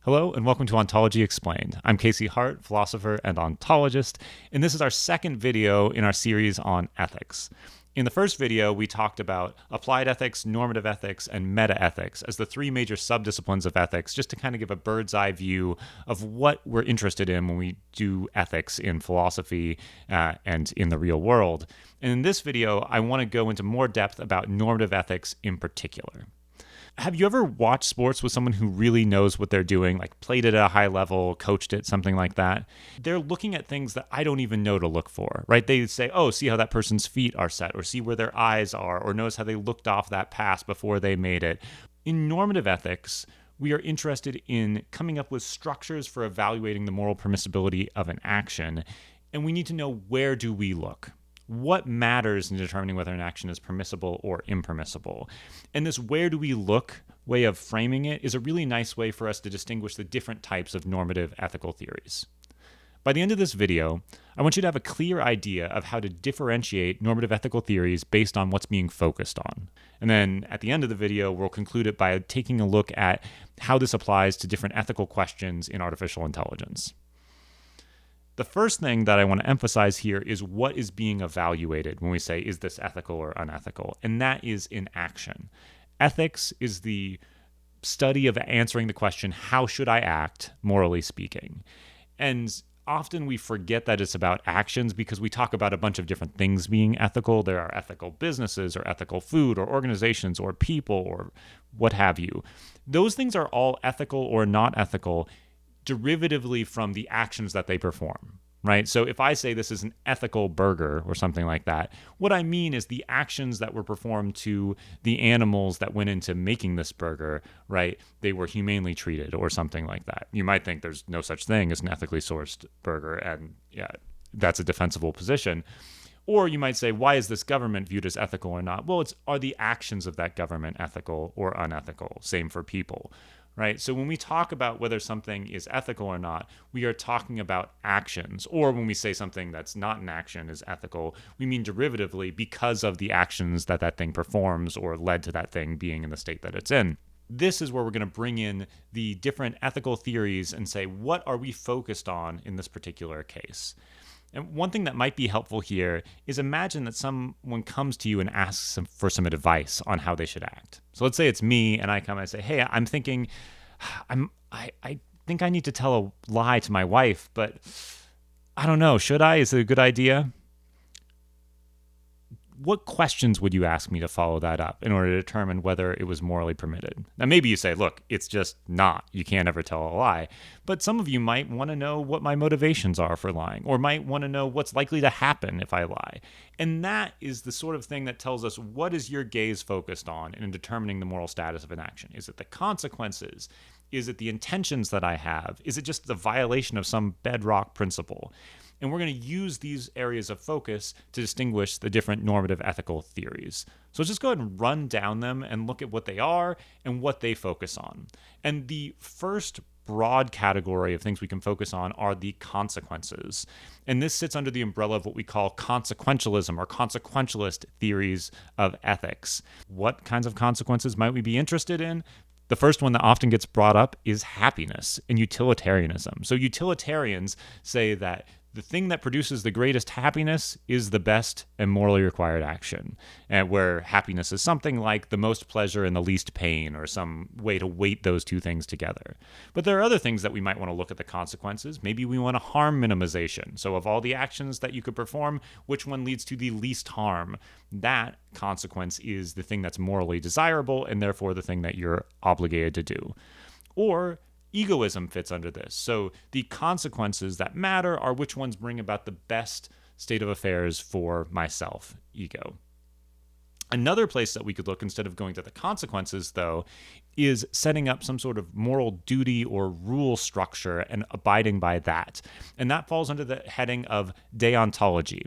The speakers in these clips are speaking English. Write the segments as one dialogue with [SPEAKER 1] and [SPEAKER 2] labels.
[SPEAKER 1] Hello and welcome to Ontology Explained. I'm Casey Hart, philosopher and ontologist, and this is our second video in our series on ethics. In the first video, we talked about applied ethics, normative ethics, and meta-ethics as the three major subdisciplines of ethics, just to kind of give a bird's eye view of what we're interested in when we do ethics in philosophy and in the real world. And in this video, I want to go into more depth about normative ethics in particular. Have you ever watched sports with someone who really knows what they're doing, like played it at a high level, coached it, something like that? They're looking at things that I don't even know to look for, right? They say, oh, see how that person's feet are set, or see where their eyes are, or notice how they looked off that pass before they made it. In normative ethics, we are interested in coming up with structures for evaluating the moral permissibility of an action, and we need to know, where do we look? What matters in determining whether an action is permissible or impermissible? And this where do we look way of framing it is a really nice way for us to distinguish the different types of normative ethical theories. By the end of this video, I want you to have a clear idea of how to differentiate normative ethical theories based on what's being focused on. And then at the end of the video, we'll conclude it by taking a look at how this applies to different ethical questions in artificial intelligence. The first thing that I want to emphasize here is what is being evaluated when we say, is this ethical or unethical? And that is in action. Ethics is the study of answering the question, how should I act, morally speaking? And often we forget that it's about actions because we talk about a bunch of different things being ethical. There are ethical businesses or ethical food or organizations or people or what have you. Those things are all ethical or not ethical derivatively from the actions that they perform, right? So if I say this is an ethical burger or something like that, what I mean is the actions that were performed to the animals that went into making this burger, right? They were humanely treated or something like that. You might think there's no such thing as an ethically sourced burger, and yeah, that's a defensible position. Or you might say, why is this government viewed as ethical or not? Well, are the actions of that government ethical or unethical? Same for people. Right? So when we talk about whether something is ethical or not, we are talking about actions. Or when we say something that's not an action is ethical, we mean derivatively because of the actions that that thing performs or led to that thing being in the state that it's in. This is where we're going to bring in the different ethical theories and say, what are we focused on in this particular case? And one thing that might be helpful here is imagine that someone comes to you and asks for some advice on how they should act. So let's say it's me, and I come and I say, hey, I'm thinking, I think I need to tell a lie to my wife, but I don't know, should I? Is it a good idea? What questions would you ask me to follow that up in order to determine whether it was morally permitted? Now, maybe you say, look, it's just not. You can't ever tell a lie. But some of you might want to know what my motivations are for lying, or might want to know what's likely to happen if I lie. And that is the sort of thing that tells us, what is your gaze focused on in determining the moral status of an action? Is it the consequences? Is it the intentions that I have? Is it just the violation of some bedrock principle? And we're going to use these areas of focus to distinguish the different normative ethical theories. So let's just go ahead and run down them and look at what they are and what they focus on. And the first broad category of things we can focus on are the consequences. And this sits under the umbrella of what we call consequentialism or consequentialist theories of ethics. What kinds of consequences might we be interested in? The first one that often gets brought up is happiness and utilitarianism. So utilitarians say that the thing that produces the greatest happiness is the best and morally required action, and where happiness is something like the most pleasure and the least pain, or some way to weight those two things together. But there are other things that we might want to look at the consequences. Maybe we want to harm minimization. So of all the actions that you could perform, which one leads to the least harm? That consequence is the thing that's morally desirable, and therefore the thing that you're obligated to do. Or egoism fits under this. So the consequences that matter are which ones bring about the best state of affairs for myself, ego. Another place that we could look, instead of going to the consequences, though, is setting up some sort of moral duty or rule structure and abiding by that. And that falls under the heading of deontology.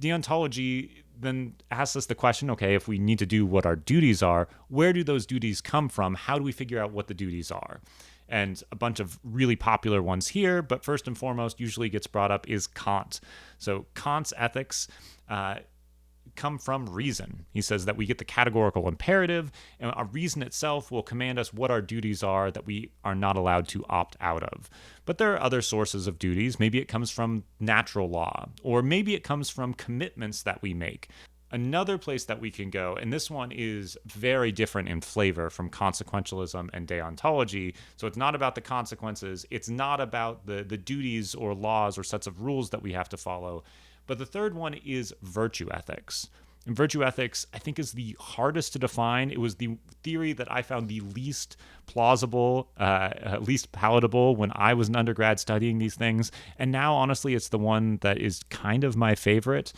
[SPEAKER 1] Deontology then asks us the question, okay, if we need to do what our duties are, where do those duties come from? How do we figure out what the duties are? And a bunch of really popular ones here, but first and foremost usually gets brought up is Kant. So Kant's ethics come from reason. He says that we get the categorical imperative, and our reason itself will command us what our duties are that we are not allowed to opt out of. But there are other sources of duties. Maybe it comes from natural law, or maybe it comes from commitments that we make. Another place that we can go, and this one is very different in flavor from consequentialism and deontology. So it's not about the consequences. It's not about the duties or laws or sets of rules that we have to follow. But the third one is virtue ethics. And virtue ethics, I think, is the hardest to define. It was the theory that I found the least plausible, least palatable when I was an undergrad studying these things. And now, honestly, it's the one that is kind of my favorite.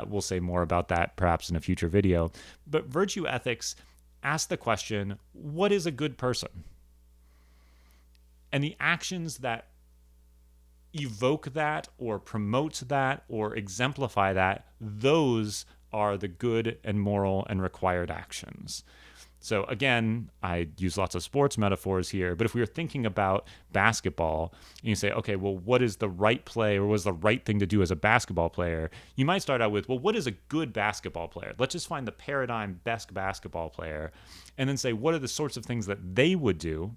[SPEAKER 1] We'll say more about that perhaps in a future video. But virtue ethics asks the question, what is a good person? And the actions that evoke that or promote that or exemplify that, those are the good and moral and required actions. So again, I use lots of sports metaphors here, but if we were thinking about basketball and you say, okay, well, what is the right play or what is the right thing to do as a basketball player? You might start out with, well, what is a good basketball player? Let's just find the paradigm best basketball player and then say, what are the sorts of things that they would do?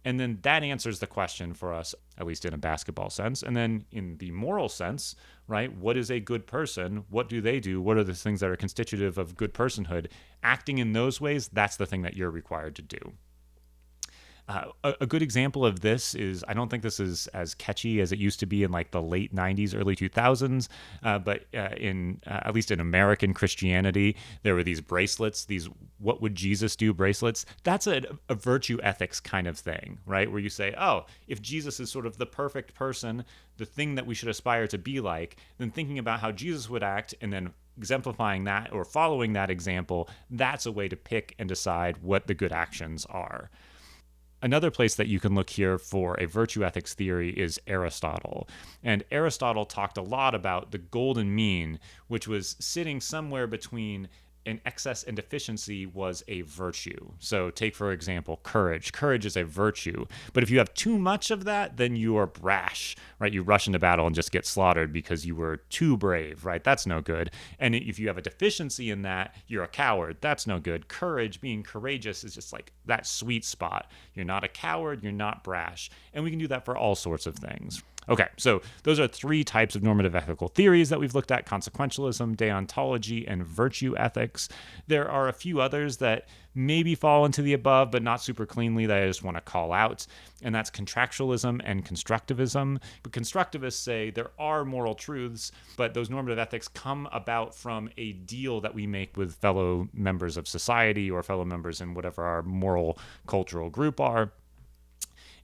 [SPEAKER 1] And then that answers the question for us, at least in a basketball sense. And then in the moral sense, right, what is a good person? What do they do? What are the things that are constitutive of good personhood? Acting in those ways, that's the thing that you're required to do. A good example of this is, I don't think this is as catchy as it used to be in like the late 90s, early 2000s, but in at least in American Christianity, there were these bracelets, these what would Jesus do bracelets. That's a virtue ethics kind of thing, right? Where you say, oh, if Jesus is sort of the perfect person, the thing that we should aspire to be like, then thinking about how Jesus would act and then exemplifying that or following that example, that's a way to pick and decide what the good actions are. Another place that you can look here for a virtue ethics theory is Aristotle. And Aristotle talked a lot about the golden mean, which was sitting somewhere between an excess and deficiency was a virtue. So take, for example, courage. Courage is a virtue. But if you have too much of that, then you are brash, right? You rush into battle and just get slaughtered because you were too brave, right? That's no good. And if you have a deficiency in that, you're a coward. That's no good. Courage, being courageous, is just like that sweet spot. You're not a coward, you're not brash. And we can do that for all sorts of things. Okay, so those are three types of normative ethical theories that we've looked at: consequentialism, deontology, and virtue ethics. There are a few others that maybe fall into the above, but not super cleanly, that I just want to call out, and that's contractualism and constructivism. But constructivists say there are moral truths, but those normative ethics come about from a deal that we make with fellow members of society or fellow members in whatever our moral cultural group are.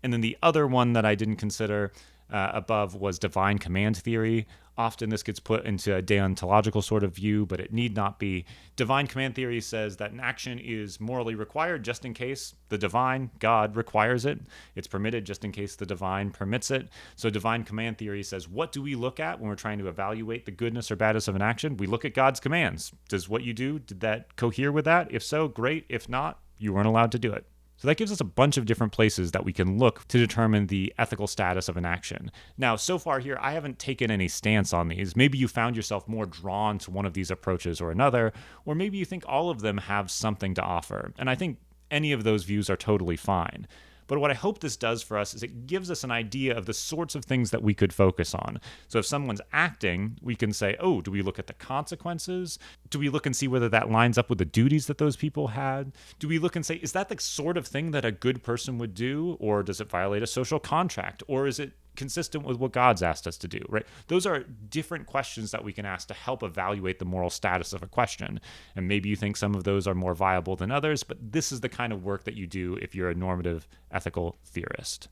[SPEAKER 1] And then the other one that I didn't consider above was divine command theory. Often this gets put into a deontological sort of view, but it need not be. Divine command theory says that an action is morally required just in case the divine, God, requires it. It's permitted just in case the divine permits it. So divine command theory says, what do we look at when we're trying to evaluate the goodness or badness of an action? We look at God's commands. Does what you do, did that cohere with that? If so, great. If not, you weren't allowed to do it. So that gives us a bunch of different places that we can look to determine the ethical status of an action. Now, so far here, I haven't taken any stance on these. Maybe you found yourself more drawn to one of these approaches or another, or maybe you think all of them have something to offer. And I think any of those views are totally fine. But what I hope this does for us is it gives us an idea of the sorts of things that we could focus on. So if someone's acting, we can say, oh, do we look at the consequences? Do we look and see whether that lines up with the duties that those people had? Do we look and say, is that the sort of thing that a good person would do? Or does it violate a social contract? Or is it consistent with what God's asked us to do, right? Those are different questions that we can ask to help evaluate the moral status of a question. And maybe you think some of those are more viable than others, but this is the kind of work that you do if you're a normative ethical theorist.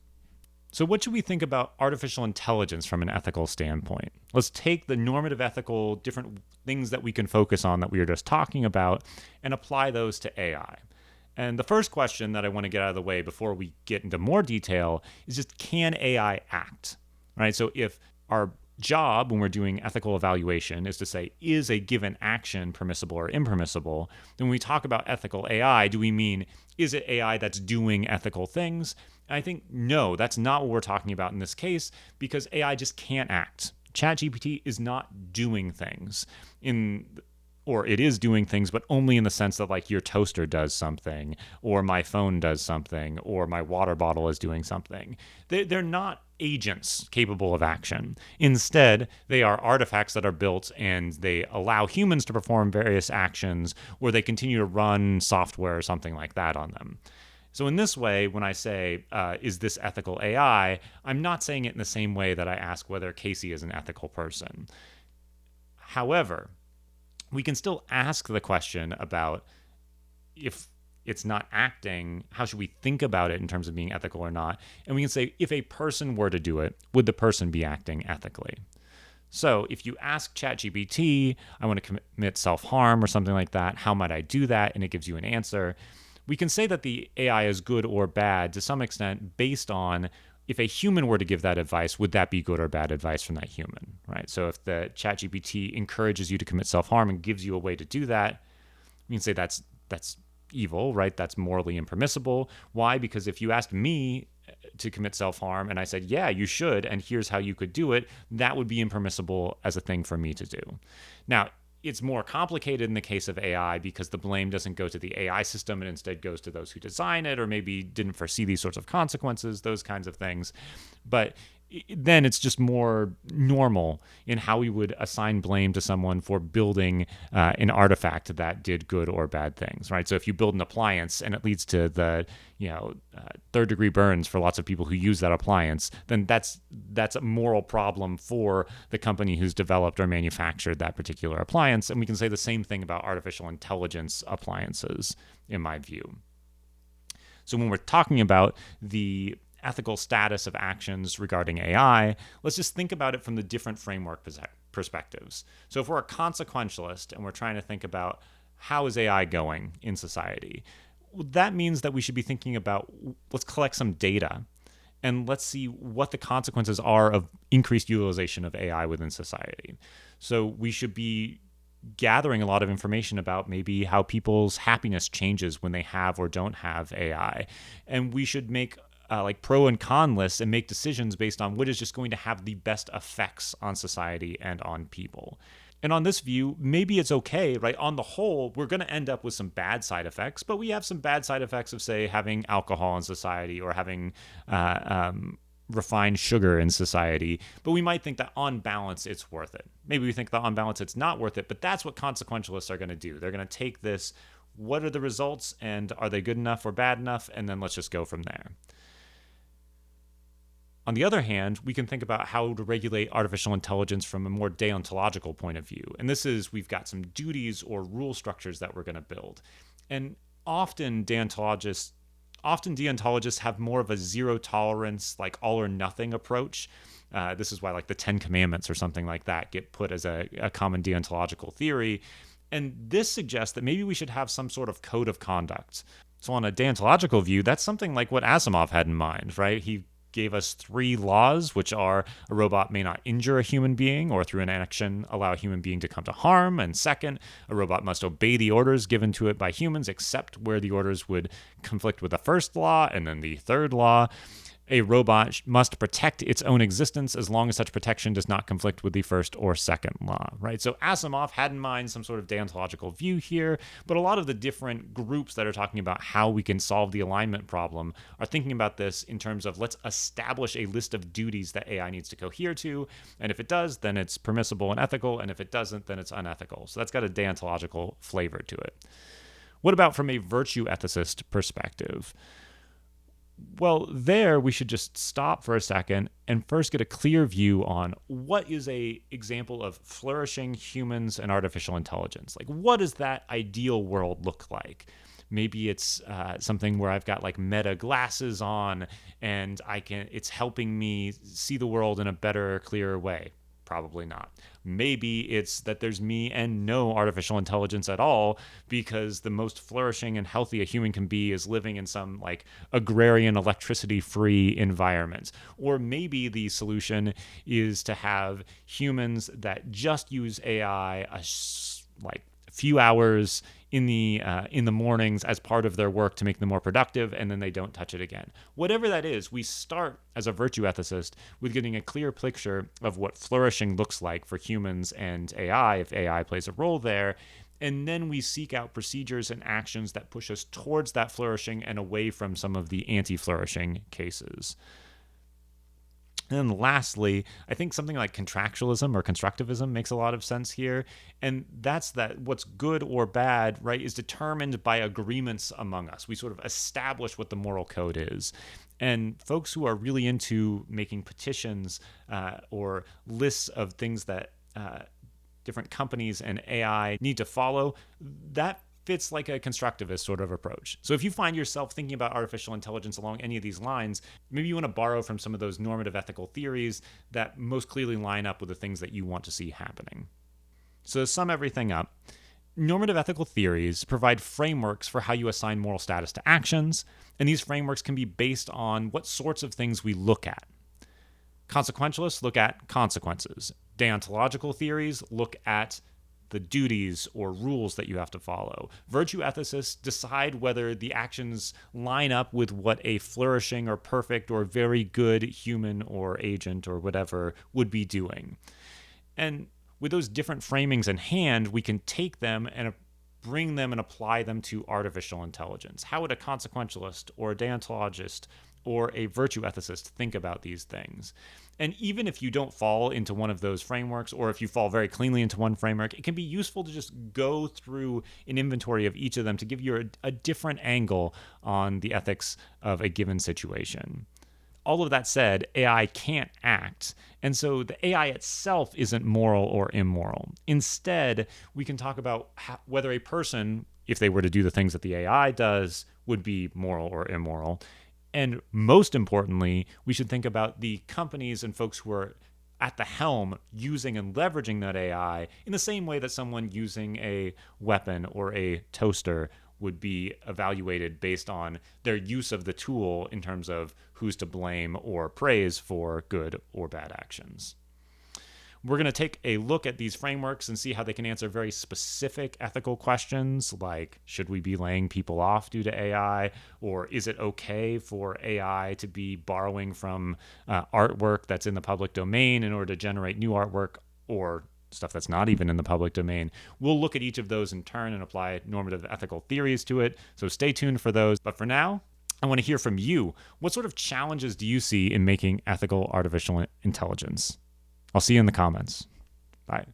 [SPEAKER 1] So what should we think about artificial intelligence from an ethical standpoint? Let's take the normative ethical different things that we can focus on that we were just talking about and apply those to AI. And the first question that I want to get out of the way before we get into more detail is just, can AI act? Right? So if our job when we're doing ethical evaluation is to say, is a given action permissible or impermissible, then when we talk about ethical AI, do we mean, is it AI that's doing ethical things? And I think, no, that's not what we're talking about in this case, because AI just can't act. ChatGPT is not doing things. In or it is doing things, but only in the sense that like your toaster does something, or my phone does something, or my water bottle is doing something. They're not agents capable of action. Instead, they are artifacts that are built and they allow humans to perform various actions, or they continue to run software or something like that on them. So in this way, when I say, is this ethical AI, I'm not saying it in the same way that I ask whether Casey is an ethical person. However, we can still ask the question about if it's not acting, how should we think about it in terms of being ethical or not? And we can say, if a person were to do it, would the person be acting ethically? So if you ask ChatGPT, I want to commit self-harm or something like that, how might I do that? And it gives you an answer. We can say that the AI is good or bad to some extent based on if a human were to give that advice, would that be good or bad advice from that human, right? So if the ChatGPT encourages you to commit self-harm and gives you a way to do that, we can say that's evil, right? That's morally impermissible. Why? Because if you asked me to commit self-harm and I said, yeah, you should, and here's how you could do it, that would be impermissible as a thing for me to do. Now, it's more complicated in the case of AI because the blame doesn't go to the AI system and instead goes to those who design it or maybe didn't foresee these sorts of consequences, those kinds of things. But then it's just more normal in how we would assign blame to someone for building an artifact that did good or bad things, right? So if you build an appliance and it leads to the third-degree burns for lots of people who use that appliance, then that's a moral problem for the company who's developed or manufactured that particular appliance. And we can say the same thing about artificial intelligence appliances, in my view. So when we're talking about the ethical status of actions regarding AI, let's just think about it from the different framework perspectives. So if we're a consequentialist and we're trying to think about how is AI going in society, that means that we should be thinking about, let's collect some data and let's see what the consequences are of increased utilization of AI within society. So we should be gathering a lot of information about maybe how people's happiness changes when they have or don't have AI. And we should make like pro and con lists and make decisions based on what is just going to have the best effects on society and on people. And on this view, maybe it's okay, right? On the whole, we're going to end up with some bad side effects, but we have some bad side effects of, say, having alcohol in society or having refined sugar in society. But we might think that on balance, it's worth it. Maybe we think that on balance, it's not worth it, but that's what consequentialists are going to do. They're going to take this, what are the results, and are they good enough or bad enough? And then let's just go from there. On the other hand, we can think about how to regulate artificial intelligence from a more deontological point of view. And this is, we've got some duties or rule structures that we're going to build. And often deontologists have more of a zero tolerance, like all or nothing approach. This is why like the 10 Commandments or something like that get put as a common deontological theory. And this suggests that maybe we should have some sort of code of conduct. So on a deontological view, that's something like what Asimov had in mind, right? He gave us 3 laws, which are a robot may not injure a human being or through an action allow a human being to come to harm. And second, a robot must obey the orders given to it by humans, except where the orders would conflict with the first law. And then the third law, a robot must protect its own existence as long as such protection does not conflict with the first or second law, right? So Asimov had in mind some sort of deontological view here, but a lot of the different groups that are talking about how we can solve the alignment problem are thinking about this in terms of let's establish a list of duties that AI needs to cohere to, and if it does, then it's permissible and ethical, and if it doesn't, then it's unethical. So that's got a deontological flavor to it. What about from a virtue ethicist perspective? Well, there we should just stop for a second and first get a clear view on what is a example of flourishing humans and artificial intelligence. Like, what does that ideal world look like? Maybe it's something where I've got like meta glasses on and it's helping me see the world in a better, clearer way. Probably not. Maybe it's that there's me and no artificial intelligence at all, because the most flourishing and healthy a human can be is living in some like agrarian electricity-free environment. Or maybe the solution is to have humans that just use AI like a few hours in the mornings as part of their work to make them more productive, and then they don't touch it again. Whatever that is, we start as a virtue ethicist with getting a clear picture of what flourishing looks like for humans and AI, if AI plays a role there. And then we seek out procedures and actions that push us towards that flourishing and away from some of the anti-flourishing cases. And then lastly, I think something like contractualism or constructivism makes a lot of sense here. And that's that what's good or bad, right, is determined by agreements among us. We sort of establish what the moral code is. And folks who are really into making petitions or lists of things that different companies and AI need to follow, that fits like a constructivist sort of approach. So if you find yourself thinking about artificial intelligence along any of these lines, maybe you want to borrow from some of those normative ethical theories that most clearly line up with the things that you want to see happening. So to sum everything up, normative ethical theories provide frameworks for how you assign moral status to actions, and these frameworks can be based on what sorts of things we look at. Consequentialists look at consequences. Deontological theories look at the duties or rules that you have to follow. Virtue ethicists decide whether the actions line up with what a flourishing or perfect or very good human or agent or whatever would be doing. And with those different framings in hand, we can take them and bring them and apply them to artificial intelligence. How would a consequentialist or a deontologist or a virtue ethicist think about these things? And even if you don't fall into one of those frameworks, or if you fall very cleanly into one framework, it can be useful to just go through an inventory of each of them to give you a different angle on the ethics of a given situation. All of that said, AI can't act, and so the AI itself isn't moral or immoral. Instead, we can talk about whether a person, if they were to do the things that the AI does, would be moral or immoral. And most importantly, we should think about the companies and folks who are at the helm using and leveraging that AI in the same way that someone using a weapon or a toaster would be evaluated based on their use of the tool in terms of who's to blame or praise for good or bad actions. We're going to take a look at these frameworks and see how they can answer very specific ethical questions like, should we be laying people off due to AI? Or is it okay for AI to be borrowing from artwork that's in the public domain in order to generate new artwork or stuff that's not even in the public domain? We'll look at each of those in turn and apply normative ethical theories to it. So stay tuned for those. But for now, I want to hear from you. What sort of challenges do you see in making ethical artificial intelligence? I'll see you in the comments. Bye.